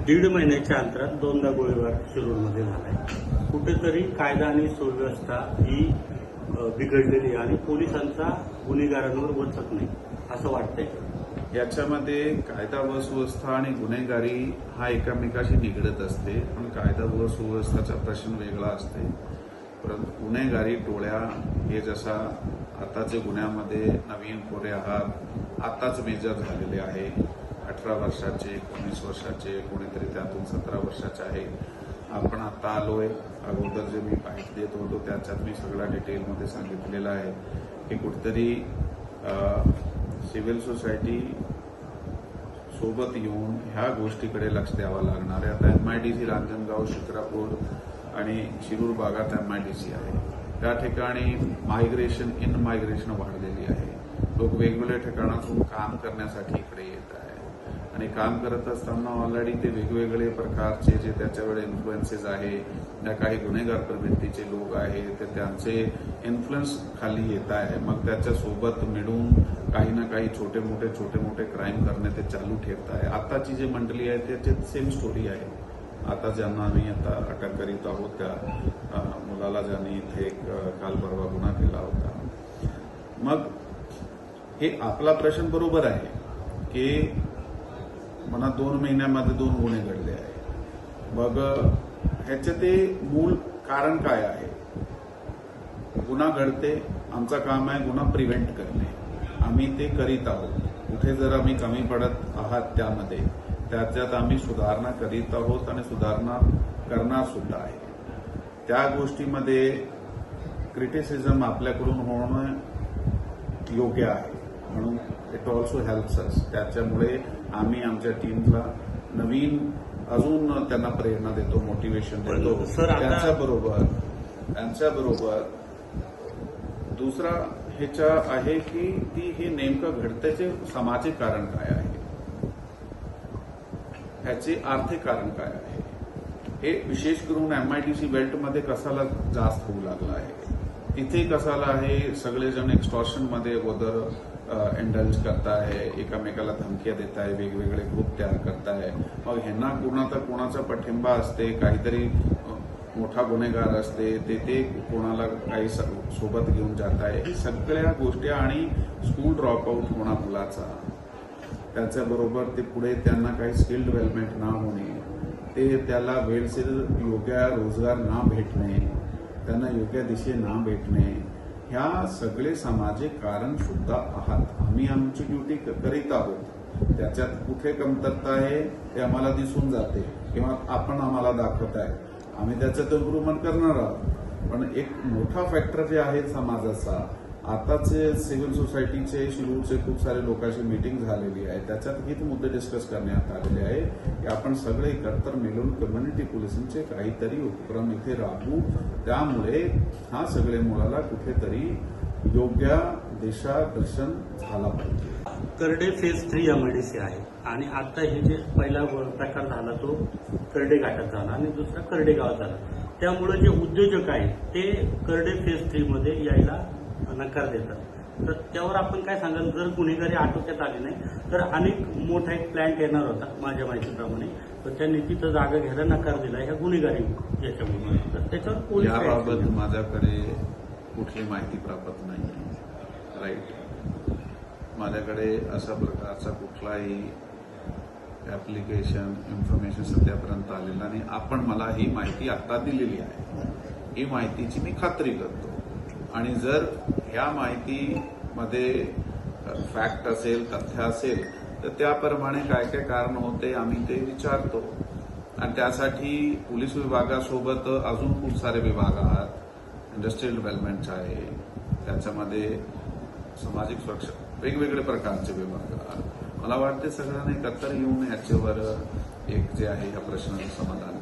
दीड महिन्याच्या अंतरात दोनदा गोळीबार शिरूरमध्ये झालाय. कुठेतरी कायदा आणि सुव्यवस्था ही बिघडलेली आणि पोलिसांचा गुन्हेगारांवर वचक नाही असं वाटतंय. याच्यामध्ये कायदा व सुव्यवस्था आणि गुन्हेगारी हा एकमेकाशी निगडीत असते, पण कायदा व सुव्यवस्थेचा प्रश्न वेगळा असते. परंतु गुन्हेगारी टोळ्या हे जसा आताच्या गुन्ह्यामध्ये नवीन कोरे आहात आताच मेजर झालेले आहे. 18 वर्षाचे, 19 वर्षाचे, कोणीतरी त्यातून 17 वर्षाचे आहे. आपण आता आलोय. अगोदर जे मी माहिती देत होतो त्याच्यात मी सगळ्या डिटेलमध्ये सांगितलेलं आहे की कुठेतरी सिव्हिल सोसायटी सोबत येऊन ह्या गोष्टीकडे लक्ष द्यावं लागणार आहे. आता MIDC रांजणगाव, शिक्रापूर आणि शिरूर भागात MIDC आहे. त्या ठिकाणी मायग्रेशन वाढलेली आहे. लोक वेगवेगळ्या ठिकाणातून काम करण्यासाठी इकडे येत आहे आणि काम करत असताना ऑलरेडी ते वेगवेगळे प्रकारचे जे त्याच्याकडे इन्फ्लुएन्सेस आहे, त्या काही गुन्हेगार प्रवृत्तीचे लोक आहेत, ते त्यांचे इन्फ्लुएन्स खाली येत आहे. मग त्याच्यासोबत मिळून काही ना काही छोटे मोठे क्राईम करणे ते चालू ठेवत आहे. आताची जी मंडळी आहे त्याची सेम स्टोरी आहे. आता ज्यांना आम्ही आता अटक करीत आहोत त्या मुलाला ज्यांनी इथे एक काल परवा गुन्हा केला होता. मग हे आपला प्रश्न बरोबर आहे की मला 2 महिन्यामध्ये 2 गुन्हे घडले आहे. मग ह्याचे ते मूळ कारण काय आहे? गुन्हा घडते, आमचं काम आहे गुन्हा प्रिव्हेंट करणे. आम्ही ते करीत आहोत. कुठे जर आम्ही कमी पडत आहात त्याच्यात आम्ही सुधारणा करीत आहोत आणि सुधारणा करणार सुद्धा आहे. त्या गोष्टीमध्ये क्रिटिसिझम आपल्याकडून होणं योग्य आहे, म्हणून इट ऑल्सो हेल्प्स अस. त्याच्यामुळे आम्ही आमच्या टीमला नवीन अजून त्यांना प्रेरणा देतो, मोटिवेशन देतो. त्यांच्याबरोबर दुसरा ह्याच्या आहे की ती हे नेमकं घडत्याचे सामाजिक कारण काय आहे, ह्याचे आर्थिक कारण काय आहे. हे विशेष करून MIDC बेल्टमध्ये कसाला जास्त होऊ लागला आहे. तिथे कसाला आहे, सगळेजण एक्स्टॉर्शनमध्ये अगोदर इंडल्ज करताय, एकामेकाला धमक्या देत आहे, वेगवेगळे ग्रुप तयार करताय. मग ह्यांना कोणाचा पाठिंबा असते, काहीतरी मोठा गुन्हेगार असते, ते कोणाला काही सोबत घेऊन जात आहे. ही सगळ्या गोष्टी आणि स्कूल ड्रॉपआउट होणा मुलाचा, त्याच्याबरोबर ते पुढे त्यांना काही स्किल डेव्हलपमेंट ना होणे, ते त्याला वेळेशीर योग्य रोजगार ना भेटणे, त्यांना योग्य दिशे ना भेटणे, ह्या सगळे सामाजिक कारण सुद्धा आहात. आम्ही आमची ड्युटी करीत आहोत. त्याच्यात कुठे कमतरता आहे ते आम्हाला दिसून जाते किंवा आपण आम्हाला दाखवत आहे. आम्ही त्याच्यात इम्प्रूव्हमेंट करणार आहोत. पण एक मोठा फॅक्टर जे आहे समाजाचा, आताचे सिव्हिल सोसायटीचे शिरूरचे खूप सारे लोकांची मीटिंग झालेली आहे. त्याच्यात हेच मुद्दे डिस्कस करण्यात आलेले आहे की आपण सगळे एकत्र मिळून कम्युनिटी पोलिसिंगचे काहीतरी उपक्रम इथे राबवू. त्यामुळे हा सगळे मुलाला कुठेतरी योग्य दिशादर्शन झाला पाहिजे. करडे फेज 3 MIDC आहे आणि आता हे जे पहिला प्रकार झाला तो करडे घाटात झाला आणि दुसरा करडे गावात झाला. त्यामुळे जे उद्योजक आहेत ते करडे फेज 3 मध्ये यायला नकार देतात. तर त्यावर आपण काय सांगाल? जर गुन्हेगारी आटोक्यात आली नाही तर अनेक मोठा एक प्लॅन्ट येणार होता माझ्या माहितीप्रमाणे, तर त्यांनी तिथं जागा घ्यायला नकार दिला ह्या गुन्हेगारी याच्यामुळे. तर त्याच्यावर पोलीस याबाबत माझ्याकडे कुठली माहिती प्राप्त नाही. राईट, माझ्याकडे अशा प्रकारचा कुठलाही ऍप्लिकेशन इन्फॉर्मेशन सध्यापर्यंत आलेला नाही. आपण मला ही माहिती आता दिलेली आहे, ही माहितीची मी खात्री करतो आणि जर ह्या माहितीमध्ये फॅक्ट असेल, तथ्य असेल तर त्याप्रमाणे काय काय कारण होते आम्ही ते विचारतो. आणि त्यासाठी पोलीस विभागासोबत अजून खूप सारे विभाग आहेत. इंडस्ट्रियल डेव्हलपमेंटचे आहे, त्याच्यामध्ये सामाजिक सुरक्षा, वेगवेगळे प्रकारचे विभाग आहेत. मला वाटते सगळ्यांना एकत्र येऊन ह्याच्यावर एक जे आहे ह्या प्रश्नाचं समाधान